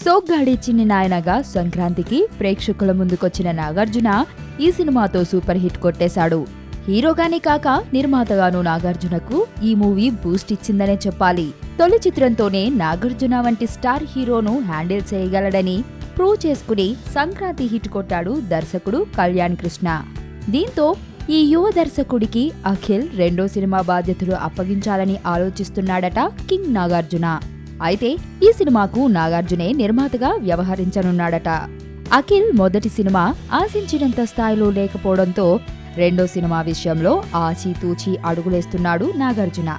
సోగ్గాడే చిన్ని నాయనగా సంక్రాంతికి ప్రేక్షకుల ముందుకొచ్చిన నాగార్జున ఈ సినిమాతో సూపర్ హిట్ కొట్టేశాడు. హీరోగానే కాక నిర్మాతగాను నాగార్జునకు ఈ మూవీ బూస్ట్ ఇచ్చిందనే చెప్పాలి. తొలి చిత్రంతోనే నాగార్జున వంటి స్టార్ హీరోను హ్యాండిల్ చేయగలడని ప్రూవ్ చేసుకుని సంక్రాంతి హిట్ కొట్టాడు దర్శకుడు కళ్యాణ్ కృష్ణ. దీంతో ఈ యువ దర్శకుడికి అఖిల్ రెండో సినిమా బాధ్యతలు అప్పగించాలని ఆలోచిస్తున్నాడట కింగ్ నాగార్జున. అయితే ఈ సినిమాకు నాగార్జునే నిర్మాతగా వ్యవహరించనున్నాడట. అఖిల్ మొదటి సినిమా ఆశించినంత స్థాయిలో లేకపోవడంతో రెండో సినిమా విషయంలో ఆచితూచి అడుగులేస్తున్నాడు నాగార్జున.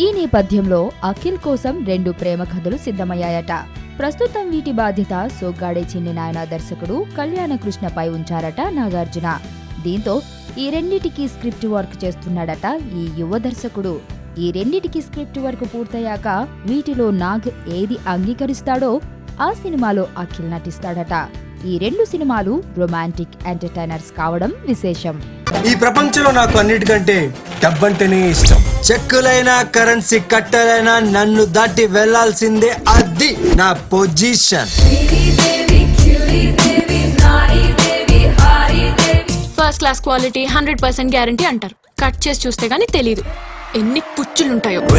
ఈ నేపథ్యంలో అఖిల్ కోసం 2 ప్రేమ కథలు సిద్ధమయ్యాయట. ప్రస్తుతం వీటి బాధ్యత సోగ్గాడే చిన్ని నాయన దర్శకుడు కళ్యాణకృష్ణపై ఉంచారట నాగార్జున. దీంతో ఈ రెండిటికి స్క్రిప్ట్ వర్క్ చేస్తున్నాడట ఈ యువ దర్శకుడు. ఈ రెండిటికి స్క్రిప్ట్ వర్క్ పూర్తయ్యాక వీటిలో నాగ్ ఏది అంగీకరిస్తాడో ఆ సినిమాలో అఖిల్ నటిస్తాడట. ఈ 2 సినిమాలు రొమాంటిక్ ఎంటర్టైనర్స్ కావడం విశేషం. ఈ ప్రపంచంలో నాకు అన్నిటికంటే డబ్బంటేనే ఇష్టం. చెక్కులైనా కరెన్సీ కట్టలైనా నన్ను దాటి వెళ్లాల్సిందే, అది నా position. First class quality 100% guarantee అంటారు. కట్ చేసి చూస్తే గానీ తెలీదు ఎన్ని పుచ్చులుంటాయో.